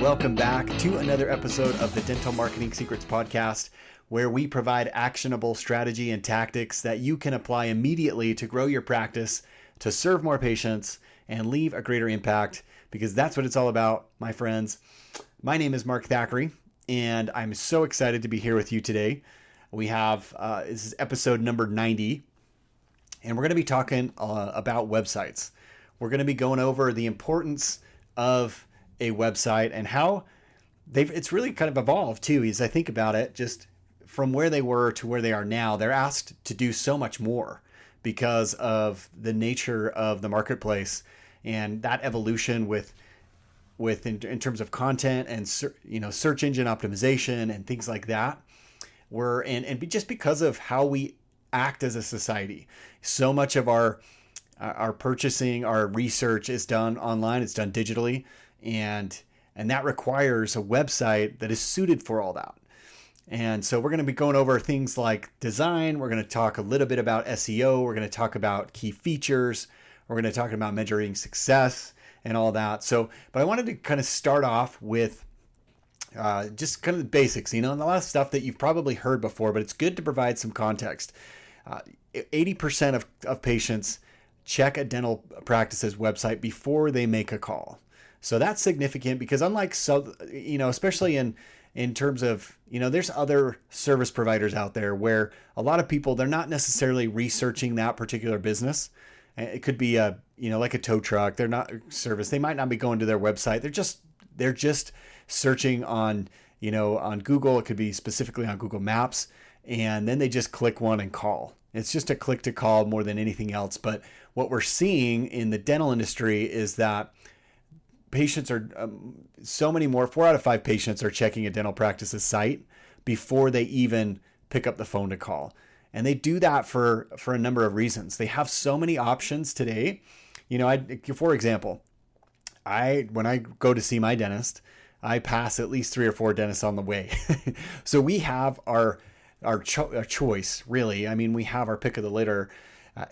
welcome back to another episode of the Dental Marketing Secrets Podcast, where we provide actionable strategy and tactics that you can apply immediately to grow your practice, to serve more patients, and leave a greater impact, because that's what it's all about, my friends. My name is Mark Thackeray, and I'm so excited to be here with you today. We have, this is episode number 90, and we're going to be talking about websites. We're going to be going over the importance of a website and how it's really kind of evolved too, as I think about it, just from where they were to where they are now. They're asked to do so much more because of the nature of the marketplace and that evolution with in terms of content and search engine optimization and things like that. And just because of how we act as a society, so much of our purchasing, our research is done online. It's done digitally. And that requires a website that is suited for all that. And so we're going to be going over things like design. We're going to talk a little bit about SEO. We're going to talk about key features. We're going to talk about measuring success and all that. But I wanted to kind of start off with just kind of the basics, and a lot of stuff that you've probably heard before, but it's good to provide some context. 80% of patients check a dental practice's website before they make a call. So that's significant because unlike especially in terms of, there's other service providers out there where a lot of people, they're not necessarily researching that particular business. It could be like a tow truck. They're not service. They might not be going to their website. They're just searching on Google. It could be specifically on Google Maps. And then they just click one and call. It's just a click to call more than anything else. But what we're seeing in the dental industry is that patients are so many more. 4 out of 5 patients are checking a dental practice's site before they even pick up the phone to call. And they do that for a number of reasons. They have so many options today. For example, when I go to see my dentist, I pass at least 3 or 4 dentists on the way. So we have our choice, really. I mean, we have our pick of the litter.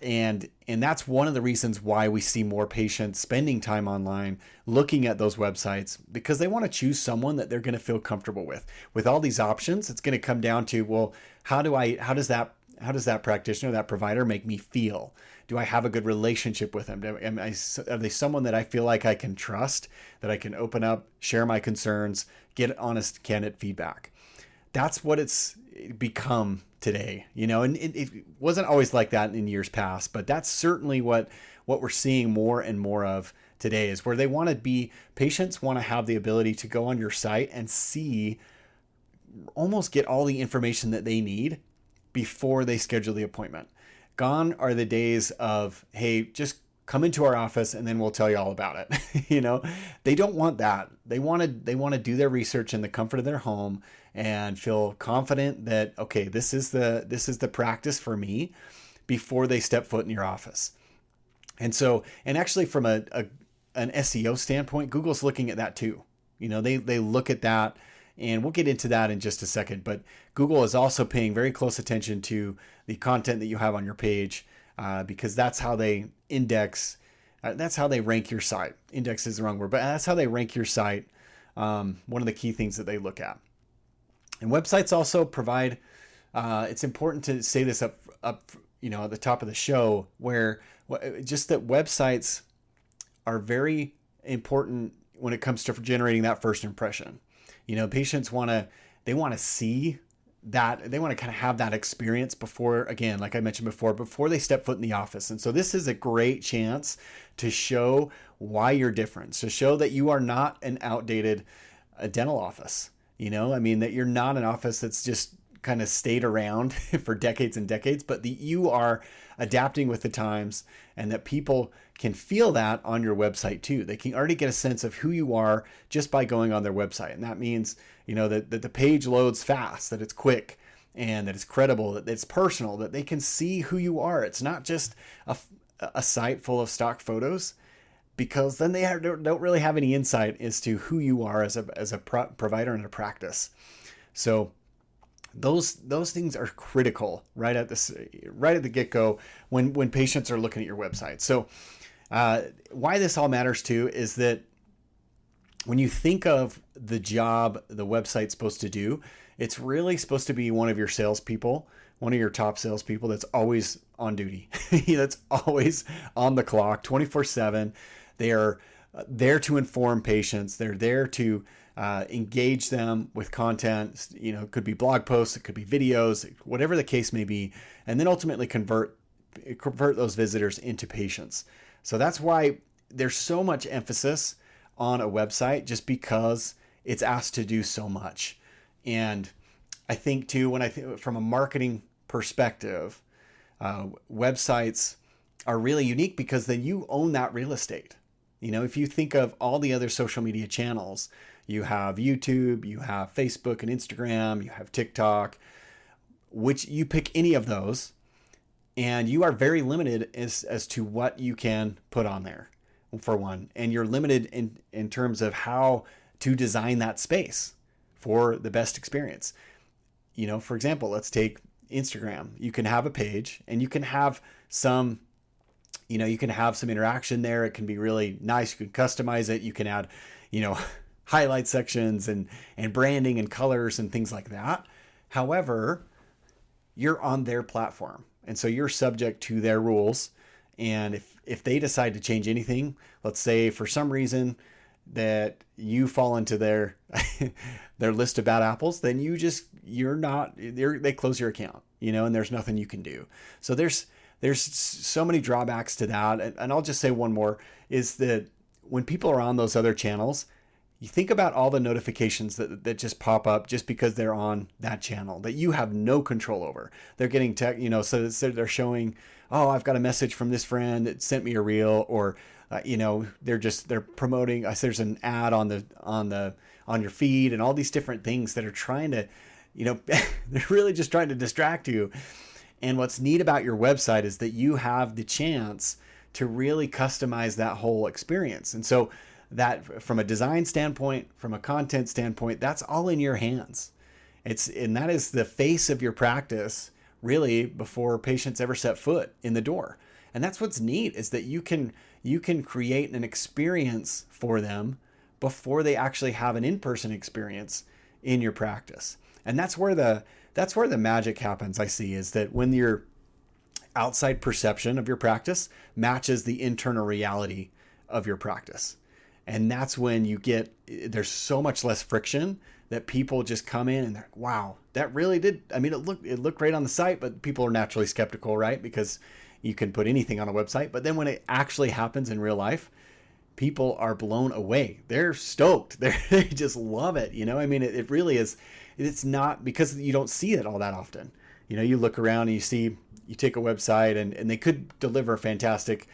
And that's one of the reasons why we see more patients spending time online looking at those websites, because they want to choose someone that they're going to feel comfortable with. With all these options, it's going to come down to, well, how does that practitioner, that provider make me feel? Do I have a good relationship with them? Are they someone that I feel like I can trust, that I can open up, share my concerns, get honest, candid feedback? That's what it's become today, and it wasn't always like that in years past, but that's certainly what we're seeing more and more of today, is where patients want to have the ability to go on your site and almost get all the information that they need before they schedule the appointment. Gone are the days of, hey, just come into our office and then we'll tell you all about it. They don't want that. They want to do their research in the comfort of their home and feel confident that, okay, this is the practice for me before they step foot in your office. And actually from an SEO standpoint, Google's looking at that too. They look at that, and we'll get into that in just a second, but Google is also paying very close attention to the content that you have on your page, because that's how they index. That's how they rank your site. Index is the wrong word, but that's how they rank your site. One of the key things that they look at. And websites also provide, it's important to say this up, at the top of the show, where just that websites are very important when it comes to generating that first impression. Patients want to see that, they want to kind of have that experience before, again, like I mentioned before they step foot in the office. And so this is a great chance to show why you're different, to show that you are not an outdated dental office. That you're not an office that's just kind of stayed around for decades and decades, but that you are adapting with the times, and that people can feel that on your website too. They can already get a sense of who you are just by going on their website. And that means, that the page loads fast, that it's quick, and that it's credible, that it's personal, that they can see who you are. It's not just a site full of stock photos, because then they don't really have any insight as to who you are as a provider in a practice. So those things are critical right at the get-go when patients are looking at your website. So why this all matters too is that when you think of the job the website's supposed to do, it's really supposed to be one of your salespeople, one of your top salespeople that's always on duty, that's always on the clock 24/7. They are there to inform patients. They're there to engage them with content. It could be blog posts, it could be videos, whatever the case may be, and then ultimately convert those visitors into patients. So that's why there's so much emphasis on a website, just because it's asked to do so much. And I think too, when I think from a marketing perspective, websites are really unique because then you own that real estate. If you think of all the other social media channels, you have YouTube, you have Facebook and Instagram, you have TikTok, which you pick any of those, and you are very limited as to what you can put on there, for one. And you're limited in terms of how to design that space for the best experience. For example, let's take Instagram. You can have a page and you can have some interaction there. It can be really nice. You can customize it. You can add, highlight sections and branding and colors and things like that. However, you're on their platform. And so you're subject to their rules. And if they decide to change anything, let's say for some reason that you fall into their their list of bad apples, then they close your account, and there's nothing you can do. So there's so many drawbacks to that. And I'll just say one more is that when people are on those other channels, you think about all the notifications that just pop up just because they're on that channel that you have no control over. They're getting so they're showing, oh, I've got a message from this friend that sent me a reel, or they're promoting. There's an ad on your feed, and all these different things that are trying to, they're really just trying to distract you. And what's neat about your website is that you have the chance to really customize that whole experience. And so that from a design standpoint, from a content standpoint, that's all in your hands. And that is the face of your practice really before patients ever set foot in the door. And that's what's neat, is that you can create an experience for them before they actually have an in-person experience in your practice. And that's where the magic happens, I see, is that when your outside perception of your practice matches the internal reality of your practice. And that's when there's so much less friction that people just come in and they're like, wow, that really did. I mean, it looked great on the site, but people are naturally skeptical, right? Because you can put anything on a website. But then when it actually happens in real life, people are blown away. They're stoked. They just love it. I mean, it really is. It's not because you don't see it all that often. You look around and you take a website and they could deliver fantastic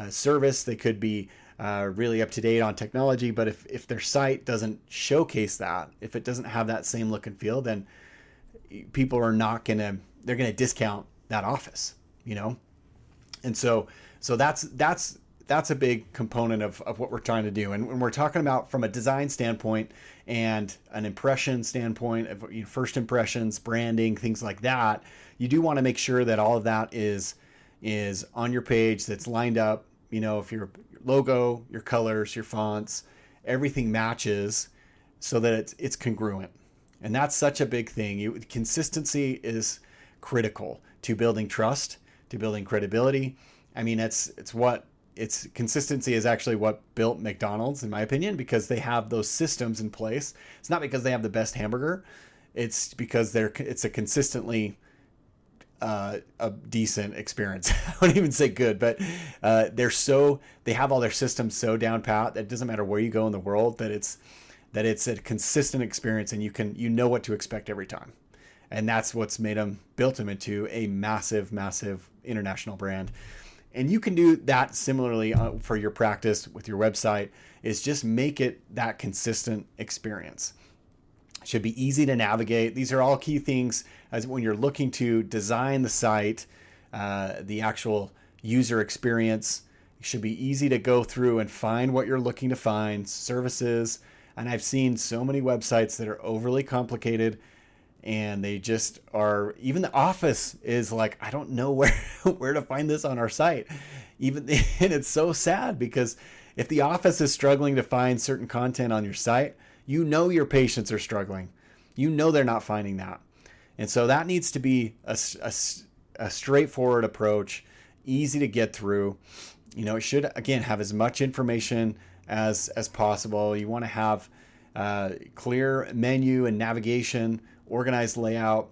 service. They could be really up to date on technology. But if their site doesn't showcase that, if it doesn't have that same look and feel, then people are they're going to discount that office, And so that's a big component of what we're trying to do. And when we're talking about from a design standpoint and an impression standpoint of first impressions, branding, things like that, you do want to make sure that all of that is on your page, that's lined up. If your logo, your colors, your fonts, everything matches so that it's congruent. And that's such a big thing. Consistency is critical to building trust, to building credibility. I mean, consistency is actually what built McDonald's, in my opinion, because they have those systems in place. It's not because they have the best hamburger. It's because it's a consistently a decent experience. I wouldn't even say good, but they have all their systems so down pat that it doesn't matter where you go in the world, that it's a consistent experience, and you know what to expect every time. And that's what's built them into a massive, massive international brand. And you can do that similarly for your practice with your website, is just make it that consistent experience. It should be easy to navigate. These are all key things as when you're looking to design the site, the actual user experience. It should be easy to go through and find what you're looking to find, services. And I've seen so many websites that are overly complicated, and they just are. Even the office is like, I don't know where to find this on our site. And it's so sad because If the office is struggling to find certain content on your site, you know your patients are struggling. You know they're not finding that. And so that needs to be a straightforward approach, easy to get through. It should, again, have as much information as possible. You want to have clear menu and navigation, organized layout.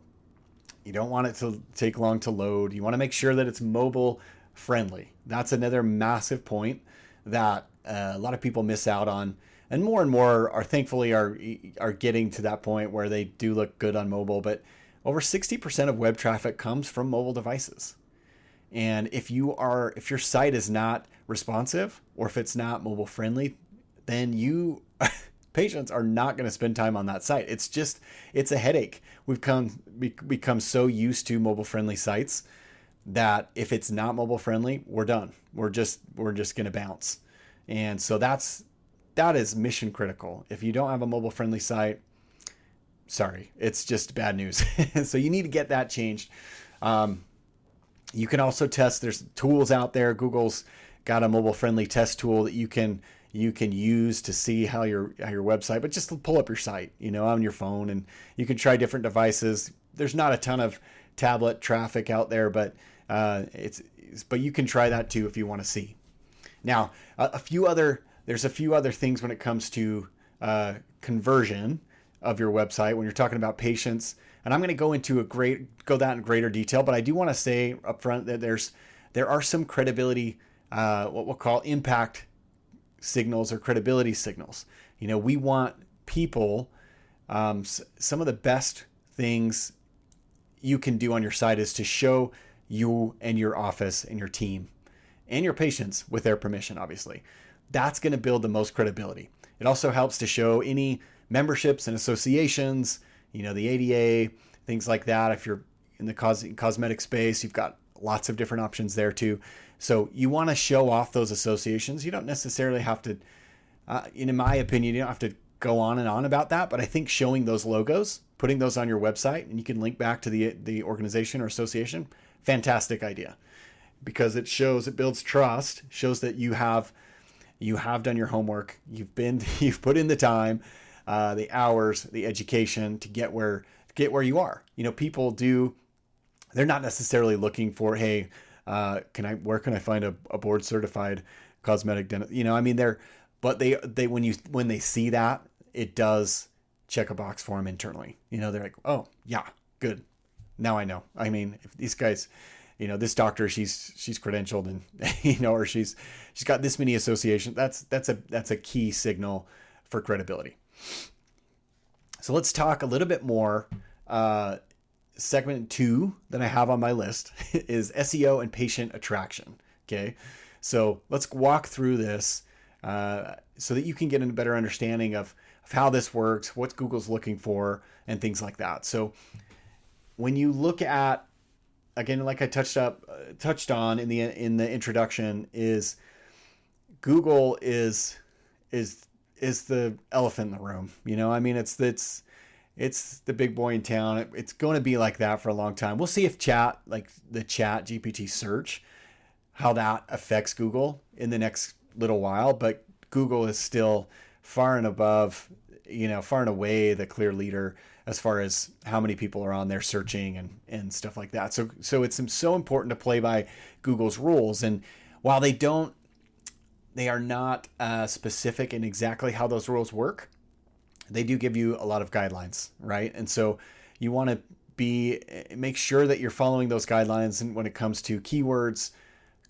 You don't want it to take long to load. You want to make sure that it's mobile friendly. That's another massive point that a lot of people miss out on, and more are thankfully are getting to that point where they do look good on mobile. But over 60% of web traffic comes from mobile devices. And if your site is not responsive, or if it's not mobile friendly, then patients are not going to spend time on that site. It's a headache. We've become so used to mobile friendly sites that if it's not mobile friendly, we're done. We're just going to bounce. And so that is mission critical. If you don't have a mobile friendly site, sorry, it's just bad news. So you need to get that changed. You can also test. There's tools out there. Google's got a mobile friendly test tool that you can use to see how your website, but just pull up your site, on your phone, and you can try different devices. There's not a ton of tablet traffic out there, but you can try that too if you want to see. Now, there's a few other things when it comes to conversion of your website when you're talking about patients. And I'm going to go into that in greater detail, but I do want to say up front that there are some credibility, what we'll call impact signals or credibility signals. We want people, some of the best things you can do on your site is to show you and your office and your team and your patients with their permission, obviously. That's going to build the most credibility. It also helps to show any memberships and associations, the ADA, things like that. If you're in the cosmetic space, you've got lots of different options there too. So you want to show off those associations. You don't necessarily have to, in my opinion, you don't have to go on and on about that, but I think showing those logos, putting those on your website, and you can link back to the organization or association, fantastic idea, because it builds trust, shows that you have done your homework, you've put in the time, the hours, the education to get where you are. People they're not necessarily looking for, hey, where can I find a board certified cosmetic dentist? When they see that, it does check a box for them internally. They're like, oh yeah, good. Now I know. If these guys, this doctor, she's credentialed and, or she's got this many associations. That's a key signal for credibility. So let's talk a little bit more. Segment 2 that I have on my list is SEO and patient attraction. Okay. So let's walk through this so that you can get a better understanding of how this works, what Google's looking for, and things like that. So when you look at, again, like I touched on in the introduction, is Google is the elephant in the room. It's the big boy in town. It's going to be like that for a long time. We'll see if the Chat GPT search, how that affects Google in the next little while. But Google is still far and away the clear leader as far as how many people are on there searching and stuff like that. So it's so important to play by Google's rules. And while they are not specific in exactly how those rules work, they do give you a lot of guidelines, right? And so you want to make sure that you're following those guidelines. And when it comes to keywords,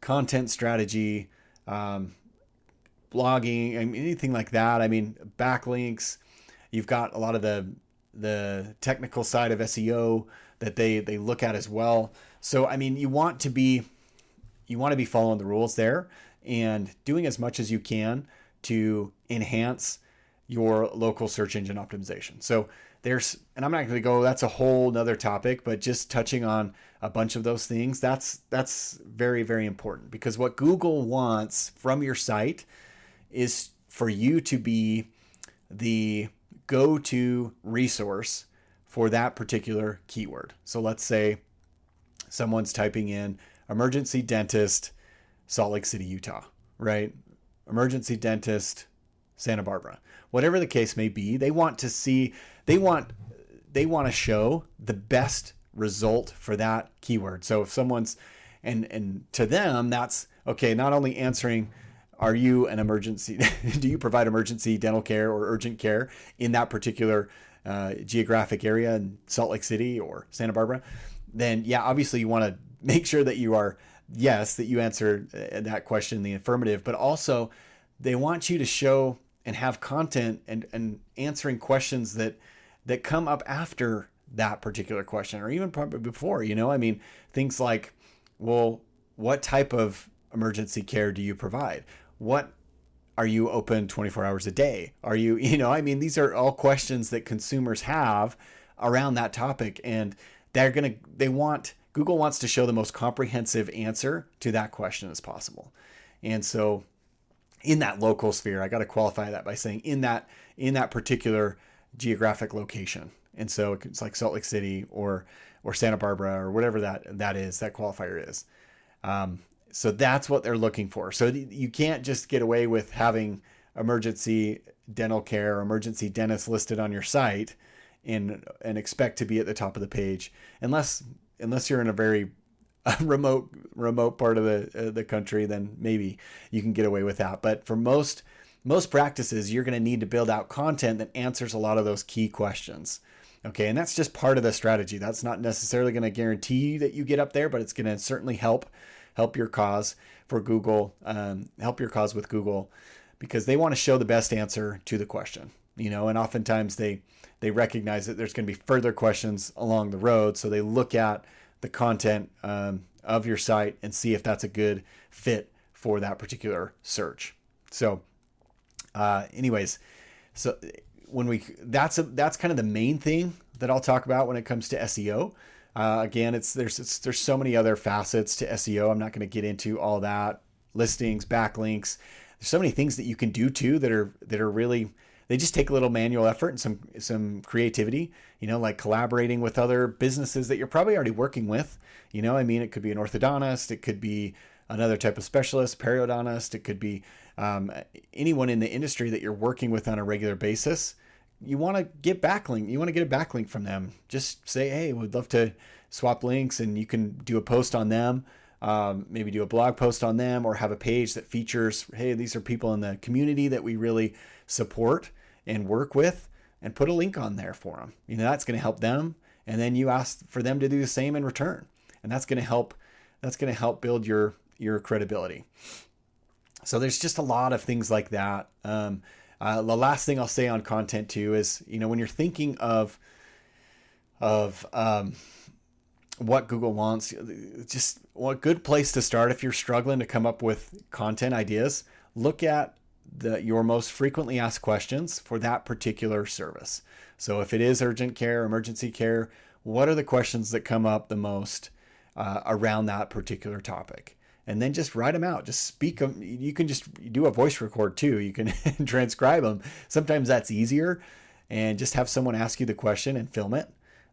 content strategy, blogging, anything like that, backlinks, you've got a lot of the technical side of SEO that they look at as well. So, you want to be following the rules there and doing as much as you can to enhance your local search engine optimization. So and I'm not going to go, that's a whole nother topic, but just touching on a bunch of those things, that's very, very important, because what Google wants from your site is for you to be the go-to resource for that particular keyword. So let's say someone's typing in emergency dentist, Salt Lake City, Utah, right? emergency dentist, Santa Barbara. Whatever the case may be, they want to see, they want to show the best result for that keyword. So if someone's, and to them, that's okay, not only answering, are you an emergency, do you provide emergency dental care or urgent care in that particular geographic area in Salt Lake City or Santa Barbara, then yeah, obviously you want to make sure that you are, yes, that you answer that question in the affirmative, but also they want you to show and have content and answering questions that come up after that particular question, or even probably before, I mean, things like, well, what type of emergency care do you provide? What are you open 24 hours a day? Are you, I mean, these are all questions that consumers have around that topic, and Google wants to show the most comprehensive answer to that question as possible. And so in that local sphere, I got to qualify that by saying in that particular geographic location. And so it's like Salt Lake City or Santa Barbara or whatever that qualifier is. So that's what they're looking for. So you can't just get away with having emergency dental care or emergency dentist listed on your site and expect to be at the top of the page, unless you're in a very remote part of the country, then maybe you can get away with that. But for most practices, you're going to need to build out content that answers a lot of those key questions. Okay, and that's just part of the strategy. That's not necessarily going to guarantee that you get up there, but it's going to certainly help your cause for Google, help your cause with Google, because they want to show the best answer to the question, and oftentimes they recognize that there's going to be further questions along the road. So they look at the content of your site and see if that's a good fit for that particular search. So anyways, so that's kind of the main thing that I'll talk about when it comes to SEO. Again, there's so many other facets to SEO. I'm not going to get into all that. Listings, backlinks. There's so many things that you can do too that are really, they just take a little manual effort and some creativity, like collaborating with other businesses that you're probably already working with. I mean, it could be an orthodontist, it could be another type of specialist, periodontist, it could be anyone in the industry that you're working with on a regular basis. You want to get backlink. You want to get a backlink from them. Just say, hey, we'd love to swap links, and you can do a post on them. Maybe do a blog post on them, or have a page that features, hey, these are people in the community that we really support and work with, and put a link on there for them. That's going to help them. And then you ask for them to do the same in return. And that's going to help build your credibility. So there's just a lot of things like that. The last thing I'll say on content too is, when you're thinking of what Google wants, just a good place to start if you're struggling to come up with content ideas, look at your most frequently asked questions for that particular service. So if it is urgent care, emergency care, what are the questions that come up the most around that particular topic? And then just write them out. Just speak them. You can just do a voice record too. You can transcribe them. Sometimes that's easier. And just have someone ask you the question and film it.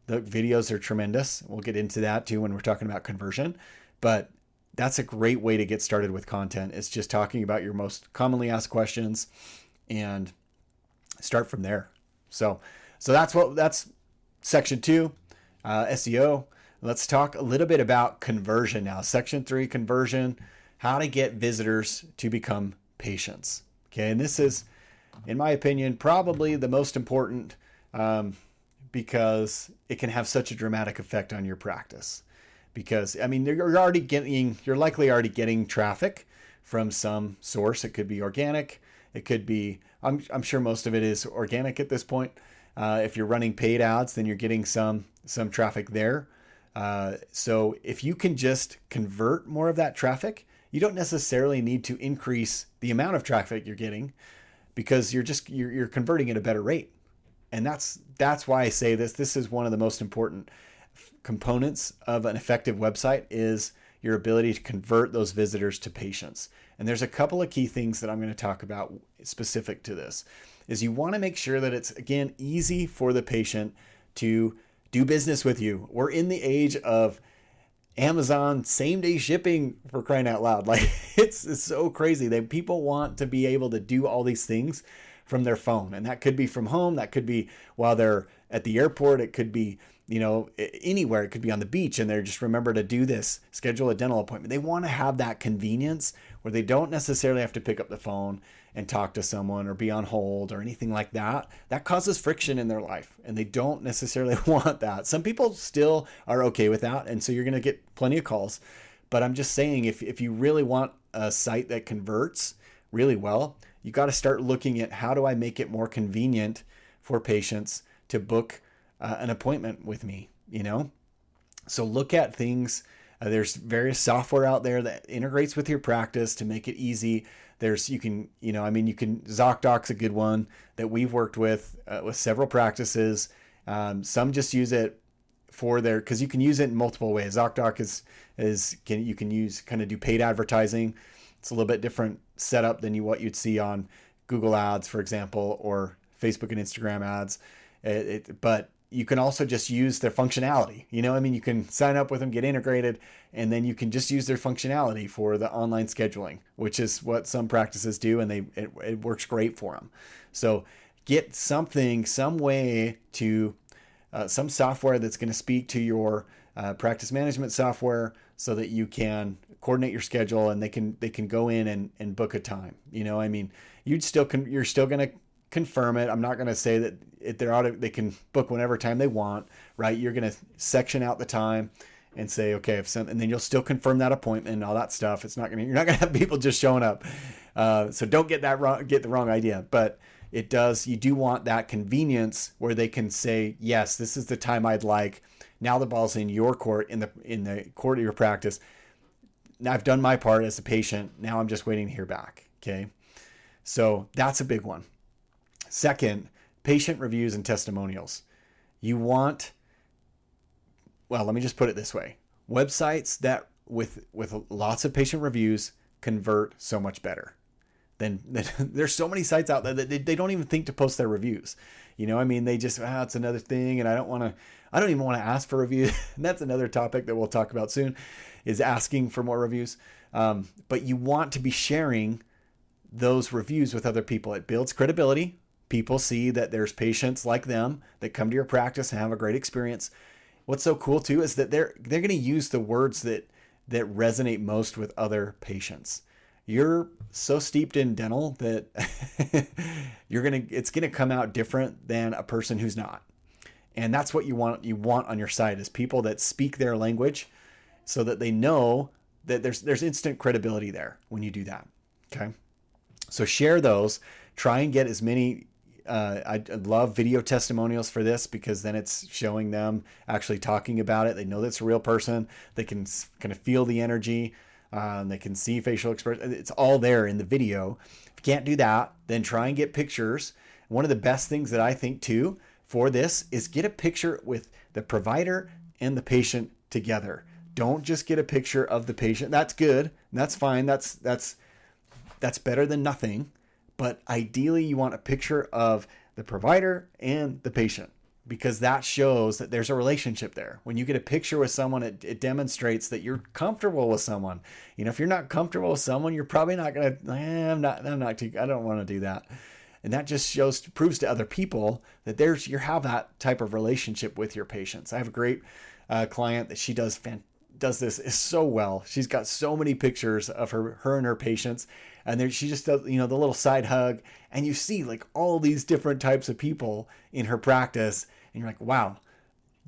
The videos are tremendous. We'll get into that too when we're talking about conversion. But that's a great way to get started with content. It's just talking about your most commonly asked questions and start from there. So that's section 2, SEO. Let's talk a little bit about conversion now. Section 3, conversion, how to get visitors to become patients. Okay, and this is, in my opinion, probably the most important because it can have such a dramatic effect on your practice. Because, I mean, you're likely already getting traffic from some source. It could be organic. It could be, I'm sure most of it is organic at this point. If you're running paid ads, then you're getting some traffic there. So if you can just convert more of that traffic, you don't necessarily need to increase the amount of traffic you're getting, because you're converting at a better rate. And that's why I say this. This is one of the most important components of an effective website, is your ability to convert those visitors to patients. And there's a couple of key things that I'm going to talk about specific to this. Is you want to make sure that it's, again, easy for the patient to do business with you. We're in the age of Amazon same day shipping, for crying out loud. Like it's so crazy that people want to be able to do all these things from their phone. And that could be from home. That could be while they're at the airport. It could be, anywhere. It could be on the beach and they're just remember to do this, schedule a dental appointment. They want to have that convenience where they don't necessarily have to pick up the phone and talk to someone or be on hold or anything like that. That causes friction in their life and they don't necessarily want that. Some people still are okay with that. And so you're going to get plenty of calls. But I'm just saying, if you really want a site that converts really well, you got to start looking at how do I make it more convenient for patients to book an appointment with me, So look at things. There's various software out there that integrates with your practice to make it easy. ZocDoc's a good one that we've worked with several practices. Some just use it because you can use it in multiple ways. ZocDoc you can use kind of do paid advertising. It's a little bit different setup than what you'd see on Google Ads, for example, or Facebook and Instagram ads. But you can also just use their functionality. You can sign up with them, get integrated, and then you can just use their functionality for the online scheduling, which is what some practices do, and it works great for them. So get some way to some software that's going to speak to your practice management software so that you can coordinate your schedule and they can go in and book a time. You're still going to confirm it. I'm not going to say that they can book whenever time they want, right? You're going to section out the time and say, okay, and then you'll still confirm that appointment and all that stuff. You're not going to have people just showing up. So don't get the wrong idea, but you do want that convenience where they can say, yes, this is the time I'd like. Now the ball's in your court, in the court of your practice. Now I've done my part as a patient. Now I'm just waiting to hear back. Okay. So that's a big one. Second, patient reviews and testimonials. Let me just put it this way. Websites that with lots of patient reviews convert so much better. Then there's so many sites out there that they don't even think to post their reviews. They just, it's another thing. And I don't even want to ask for reviews. And that's another topic that we'll talk about soon, is asking for more reviews. But you want to be sharing those reviews with other people. It builds credibility. People see that there's patients like them that come to your practice and have a great experience. What's so cool too is that they're going to use the words that resonate most with other patients. You're so steeped in dental that it's going to come out different than a person who's not. And that's what you want on your site, is people that speak their language so that they know that there's instant credibility there when you do that. Okay. So share those, try and get as many. I love video testimonials for this, because then it's showing them actually talking about it. They know that's a real person. They can kind of feel the energy. They can see facial expression. It's all there in the video. If you can't do that, then try and get pictures. One of the best things that I think too for this is get a picture with the provider and the patient together. Don't just get a picture of the patient. That's good. And that's fine. That's better than nothing. But ideally, you want a picture of the provider and the patient, because that shows that there's a relationship there. When you get a picture with someone, it demonstrates that you're comfortable with someone. If you're not comfortable with someone, you're probably not going to, I don't want to do that. And that just proves to other people that you have that type of relationship with your patients. I have a great client that she does this so well. She's got so many pictures of her and her patients. And then she just does, the little side hug, and you see like all these different types of people in her practice. And you're like, wow,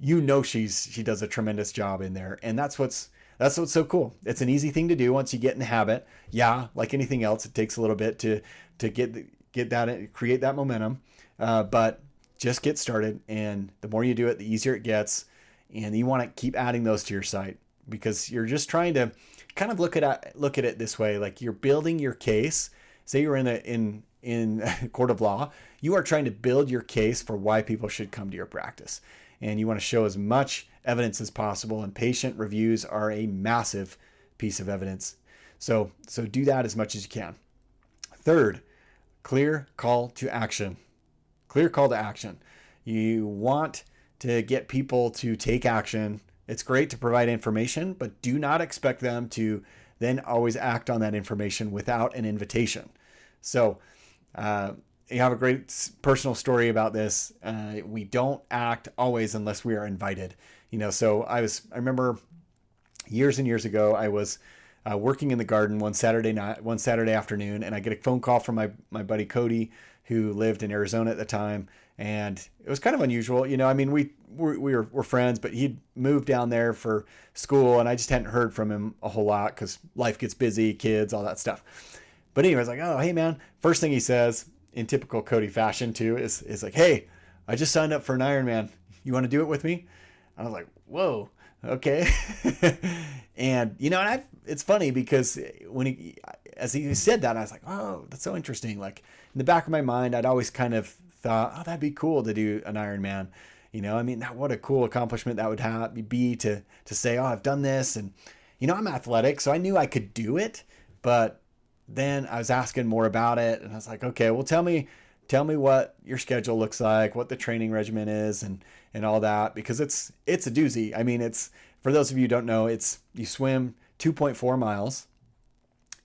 she does a tremendous job in there. And that's what's so cool. It's an easy thing to do once you get in the habit. Yeah. Like anything else, it takes a little bit to get that, create that momentum. But just get started. And the more you do it, the easier it gets. And you want to keep adding those to your site, because you're just trying to kind of look at it this way. Like you're building your case. Say you're in a court of law, you are trying to build your case for why people should come to your practice. And you want to show as much evidence as possible, and patient reviews are a massive piece of evidence. So do that as much as you can. Third, clear call to action. Clear call to action. You want to get people to take action It's great to provide information, but do not expect them to then always act on that information without an invitation. So, you have a great personal story about this. We don't act always unless we are invited. So I remember years and years ago, I was working in the garden one Saturday afternoon, and I get a phone call from my buddy Cody, who lived in Arizona at the time. And it was kind of unusual. I mean, we're friends, but he'd moved down there for school, and I just hadn't heard from him a whole lot because life gets busy, kids, all that stuff. But anyway, I was like, oh, hey man, first thing he says in typical Cody fashion too is like, hey, I just signed up for an Ironman. You want to do it with me? I was like, whoa, okay. And it's funny because as he said that, I was like, oh, that's so interesting. Like in the back of my mind, I'd always kind of thought, oh, that'd be cool to do an Ironman. I mean, what a cool accomplishment that would be to say, oh, I've done this. And, I'm athletic, so I knew I could do it. But then I was asking more about it, and I was like, okay, well, tell me what your schedule looks like, what the training regimen is, and all that, because it's a doozy. I mean, it's, for those of you who don't know, you swim 2.4 miles,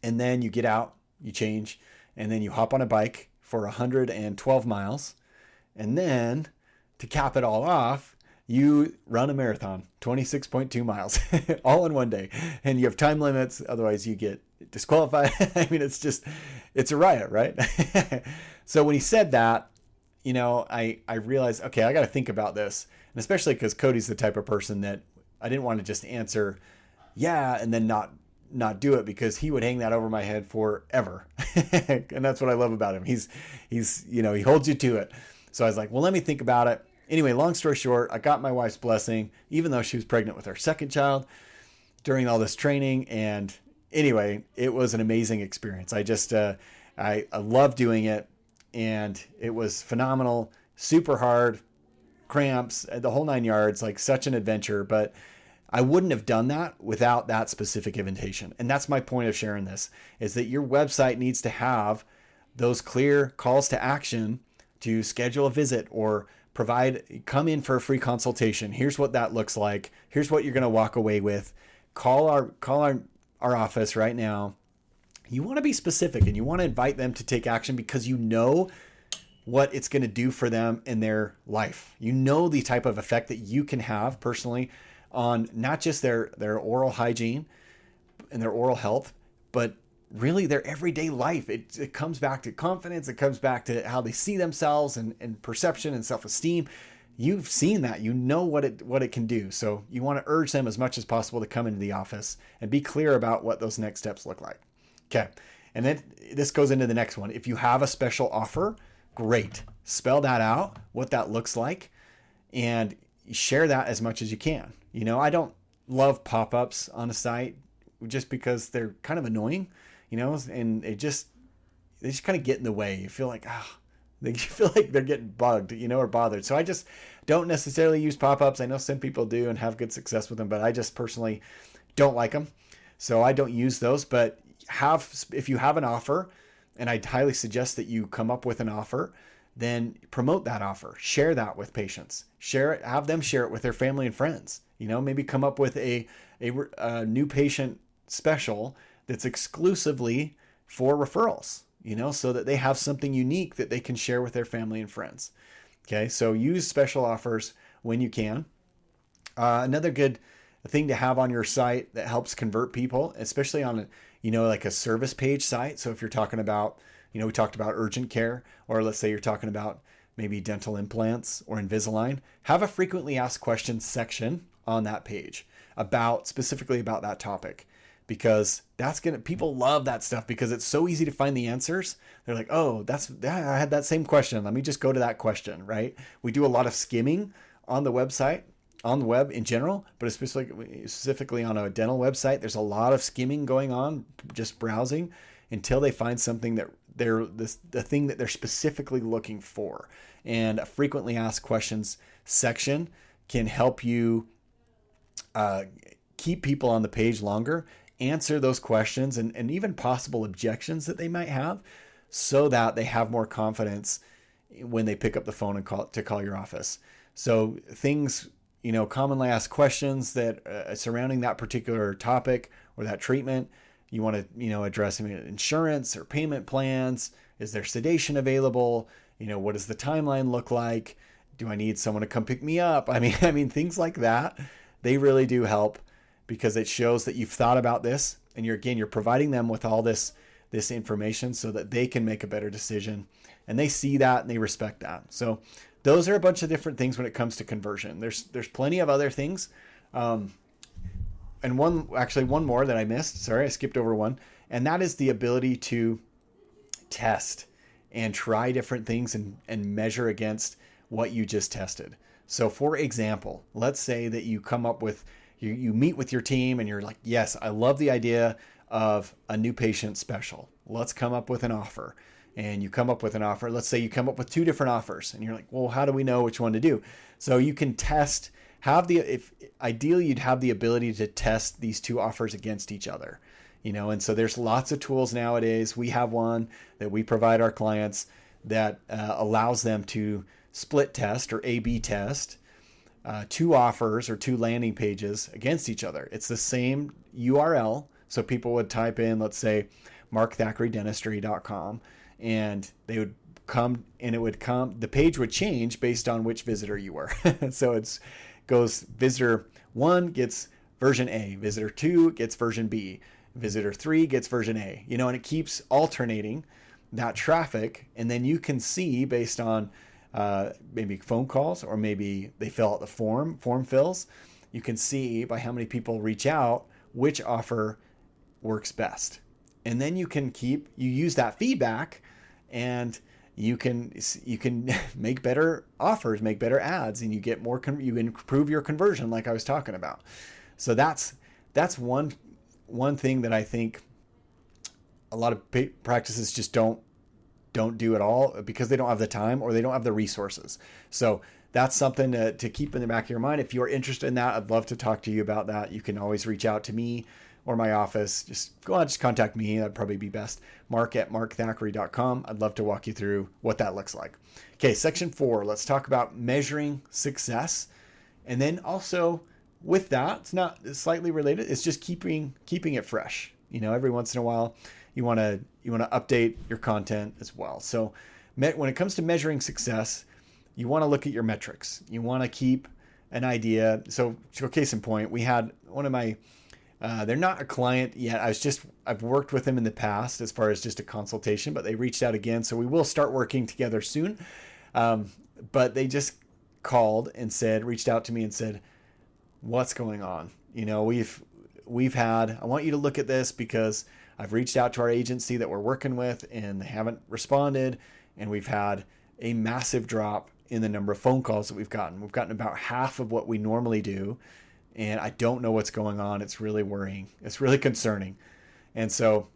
and then you get out, you change, and then you hop on a bike for 112 miles. And then to cap it all off, you run a marathon, 26.2 miles, all in one day. And you have time limits, otherwise you get disqualified. I mean, it's a riot, right? So when he said that, I realized, okay, I got to think about this. And especially because Cody's the type of person that I didn't want to just answer, yeah, and then not do it, because he would hang that over my head forever. And that's what I love about him. He's he holds you to it. So I was like, well, let me think about it. Anyway, long story short, I got my wife's blessing, even though she was pregnant with our second child during all this training. And anyway, it was an amazing experience. I just, I love doing it, and it was phenomenal, super hard, cramps, the whole 9 yards, like such an adventure. But I wouldn't have done that without that specific invitation. And that's my point of sharing this, is that your website needs to have those clear calls to action to schedule a visit or come in for a free consultation. Here's what that looks like. Here's what you're going to walk away with. Call our office right now. You want to be specific, and you want to invite them to take action, because you know what it's going to do for them in their life. You know the type of effect that you can have personally on not just their oral hygiene and their oral health, but really their everyday life. It comes back to confidence. It comes back to how they see themselves and perception and self-esteem. You've seen that. You know what it can do. So you want to urge them as much as possible to come into the office and be clear about what those next steps look like. Okay. And then this goes into the next one. If you have a special offer, great. Spell that out, what that looks like, and share that as much as you can. I don't love pop-ups on a site just because they're kind of annoying, and they just kind of get in the way. You feel like, you feel like they're getting bugged, or bothered. So I just don't necessarily use pop-ups. I know some people do and have good success with them, but I just personally don't like them. So I don't use those. But if you have an offer, and I'd highly suggest that you come up with an offer, then promote that offer. Share that with patients. Share it. Have them share it with their family and friends. Maybe come up with a new patient special that's exclusively for referrals, so that they have something unique that they can share with their family and friends. Okay, so use special offers when you can. Another good thing to have on your site that helps convert people, especially on like a service page site. So if you're talking about, we talked about urgent care, or let's say you're talking about maybe dental implants or Invisalign, have a frequently asked questions section on that page specifically about that topic, because people love that stuff because it's so easy to find the answers. They're like, oh, I had that same question. Let me just go to that question, right? We do a lot of skimming on the website, on the web in general, but specifically on a dental website, there's a lot of skimming going on, just browsing until they find something that the thing that they're specifically looking for. And a frequently asked questions section can help you keep people on the page longer, answer those questions and even possible objections that they might have, so that they have more confidence when they pick up the phone and call your office. So things commonly asked questions that surrounding that particular topic or that treatment. You want to, address insurance or payment plans. Is there sedation available? What does the timeline look like? Do I need someone to come pick me up? I mean, things like that, they really do help because it shows that you've thought about this, and you're providing them with all this information so that they can make a better decision, and they see that and they respect that. So those are a bunch of different things when it comes to conversion. There's plenty of other things. And one more that I missed. Sorry, I skipped over one. And that is the ability to test and try different things and measure against what you just tested. So for example, let's say that you come up with, you meet with your team and you're like, yes, I love the idea of a new patient special. Let's come up with an offer. And you come up with an offer. Let's say you come up with 2 different offers and you're like, well, how do we know which one to do? So you can test, if ideally you'd have the ability to test these 2 offers against each other, and so there's lots of tools nowadays. We have one that we provide our clients that allows them to split test or A/B test 2 offers or 2 landing pages against each other. It's the same URL. So people would type in, let's say, markthackeraydentistry.com, and they would come, and the page would change based on which visitor you were. So it goes, visitor 1 gets version A, visitor 2 gets version B, visitor 3 gets version A, and it keeps alternating that traffic. And then you can see based on maybe phone calls, or maybe they fill out the form fills, you can see by how many people reach out which offer works best. And then you use that feedback, and you can make better offers, make better ads, and you get more, you improve your conversion like I was talking about. So that's one thing that I think a lot of practices just don't do at all because they don't have the time or they don't have the resources. So that's something to keep in the back of your mind. If you're interested in that, I'd love to talk to you about that. You can always reach out to me or my office. Just contact me. That'd probably be best. Mark@markthackeray.com. I'd love to walk you through what that looks like. Okay, section 4, let's talk about measuring success. And then also with that, it's not slightly related. It's just keeping it fresh. Every once in a while, you want to update your content as well. So when it comes to measuring success, you want to look at your metrics. You want to keep an idea. So case in point, we had one of my, they're not a client yet. I've worked with them in the past as far as just a consultation, but they reached out again. So we will start working together soon. But they just called and reached out to me and said, what's going on? We've had, I want you to look at this because I've reached out to our agency that we're working with and they haven't responded. And we've had a massive drop in the number of phone calls that we've gotten. We've gotten about half of what we normally do. And I don't know what's going on. It's really worrying. It's really concerning. And so,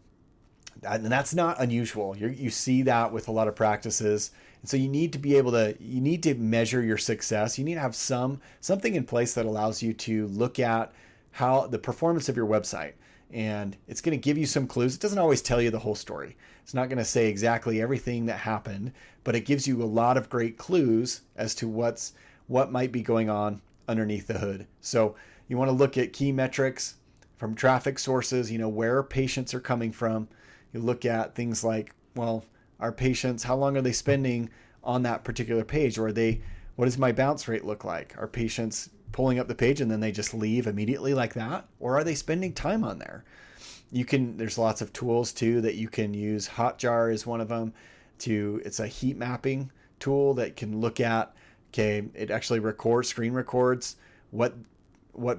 and that's not unusual. You see that with a lot of practices. And so you need to measure your success. You need to have something in place that allows you to look at how the performance of your website. And it's going to give you some clues. It doesn't always tell you the whole story. It's not going to say exactly everything that happened, but it gives you a lot of great clues as to what might be going on underneath the hood. So you want to look at key metrics from traffic sources, where patients are coming from. You look at things like, well, our patients, how long are they spending on that particular page? Or what does my bounce rate look like? Are patients pulling up the page and then they just leave immediately like that? Or are they spending time on there? There's lots of tools too that you can use. Hotjar is one of them. It's a heat mapping tool that can look at, it actually screen records what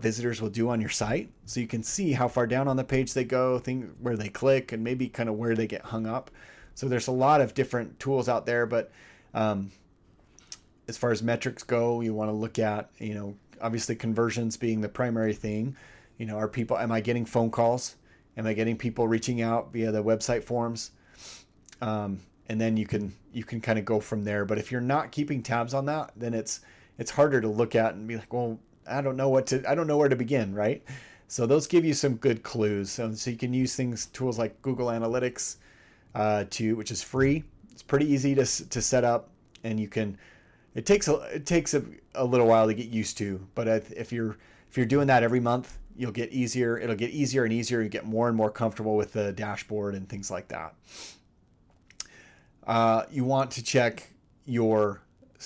visitors will do on your site. So you can see how far down on the page they go, where they click, and maybe kind of where they get hung up. So there's a lot of different tools out there, but as far as metrics go, you want to look at, obviously conversions being the primary thing. Am I getting phone calls? Am I getting people reaching out via the website forms? And then you can kind of go from there. But if you're not keeping tabs on that, then it's harder to look at and be like, well, I don't know where to begin, right? So those give you some good clues. So you can use tools like Google Analytics, which is free. It's pretty easy to set up, and you can It takes a little while to get used to, but if you're doing that every month, you'll get easier. It'll get easier and easier. You get more and more comfortable with the dashboard and things like that. You want to check your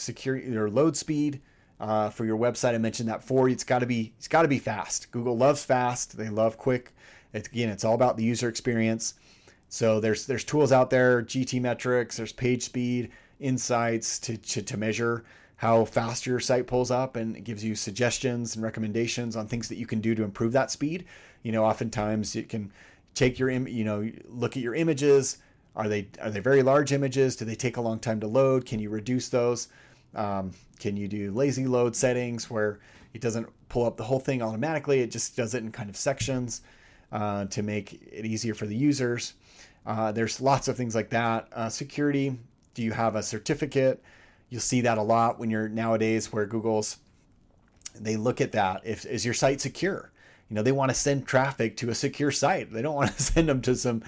load speed for your website. I mentioned that before. It's got to be fast. Google loves fast. They love quick. It's all about the user experience. So there's tools out there, GTmetrix, there's PageSpeed, Insights to measure how fast your site pulls up, and it gives you suggestions and recommendations on things that you can do to improve that speed. Oftentimes it can take look at your images. Are they very large images? Do they take a long time to load? Can you reduce those? Can you do lazy load settings where it doesn't pull up the whole thing automatically? It just does it in kind of sections to make it easier for the users. There's lots of things like that. Security. Do you have a certificate? You'll see that a lot when you're nowadays where they look at that. Is your site secure? They want to send traffic to a secure site. They don't want to send them to some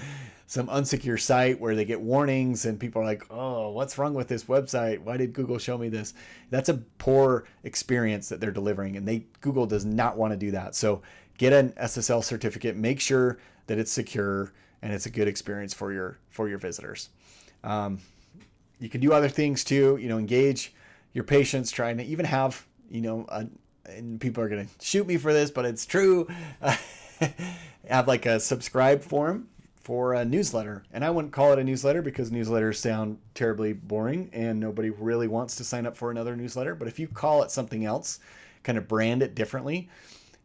unsecure site where they get warnings and people are like, oh, what's wrong with this website? Why did Google show me this? That's a poor experience that they're delivering, and Google does not want to do that. So get an SSL certificate, make sure that it's secure and it's a good experience for your visitors. You can do other things too, engage your patients, trying to even have, and people are going to shoot me for this, but it's true. Have like a subscribe form for a newsletter. And I wouldn't call it a newsletter because newsletters sound terribly boring and nobody really wants to sign up for another newsletter. But if you call it something else, kind of brand it differently,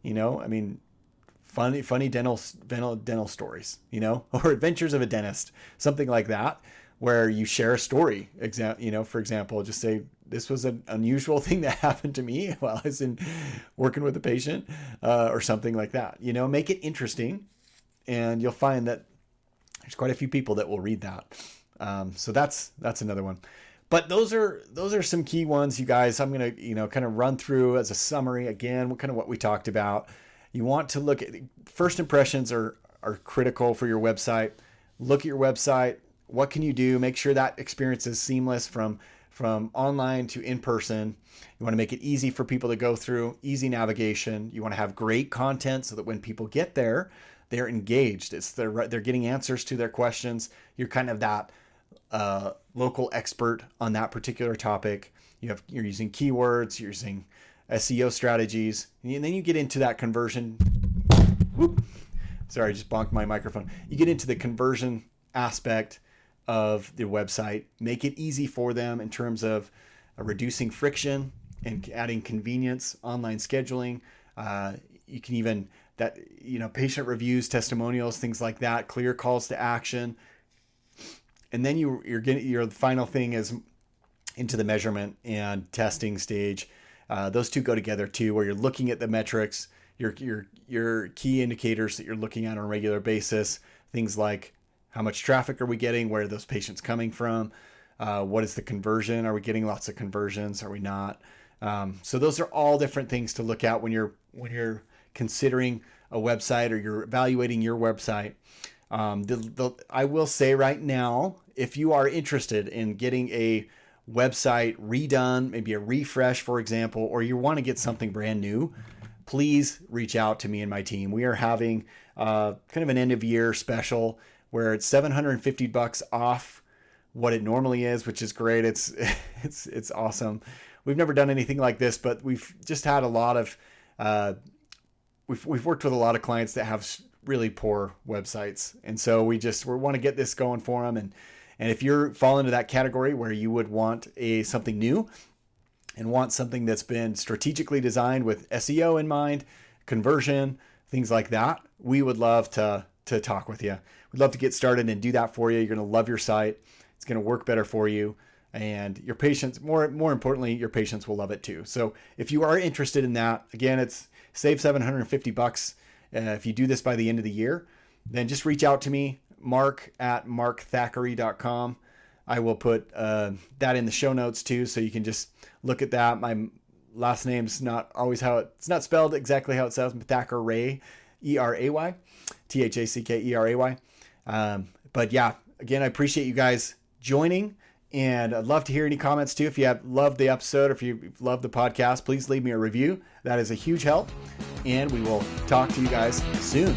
funny dental stories, or adventures of a dentist, something like that, where you share a story. For example, just say, this was an unusual thing that happened to me while I was working with a patient, or something like that. Make it interesting, and you'll find that there's quite a few people that will read that. So that's another one. But those are some key ones, you guys. I'm gonna kind of run through as a summary again, kind of what we talked about. You want to look at first impressions are critical for your website. Look at your website. What can you do? Make sure that experience is seamless from online to in person. You want to make it easy for people to go through, easy navigation. You want to have great content so that when people get there, they're engaged. They're getting answers to their questions. You're kind of that local expert on that particular topic. You're using keywords, you're using SEO strategies, and then you get into that conversion. Whoop. Sorry, I just bonked my microphone. You get into the conversion aspect of the website. Make it easy for them in terms of reducing friction and adding convenience, online scheduling. You can even patient reviews, testimonials, things like that, clear calls to action. And then your final thing is into the measurement and testing stage. Those two go together too, where you're looking at the metrics, your key indicators that you're looking at on a regular basis, things like how much traffic are we getting? Where are those patients coming from? What is the conversion? Are we getting lots of conversions? Are we not? So those are all different things to look at when you're considering a website or you're evaluating your website. I will say right now, if you are interested in getting a website redone, maybe a refresh, for example, or you want to get something brand new, please reach out to me and my team. We are having kind of an end of year special where it's $750 off what it normally is, which is great. It's awesome. We've never done anything like this, but we've just had a lot of we've worked with a lot of clients that have really poor websites, and so we want to get this going for them. And if you fall into that category where you would want something new and want something that's been strategically designed with SEO in mind, conversion, things like that, we would love to talk with you. We'd love to get started and do that for you. You're going to love your site. It's going to work better for you. And your patients, more importantly, your patients will love it too. So if you are interested in that, again, it's save $750. If you do this by the end of the year, then just reach out to me, mark@markthackeray.com. I will put that in the show notes too, so you can just look at that. My last name's not always it's not spelled exactly how it sounds, Thackeray, E-R-A-Y, Thackeray. But yeah, again, I appreciate you guys joining And I'd love to hear any comments too. If you have loved the episode or if you love the podcast, please leave me a review. That is a huge help. And we will talk to you guys soon.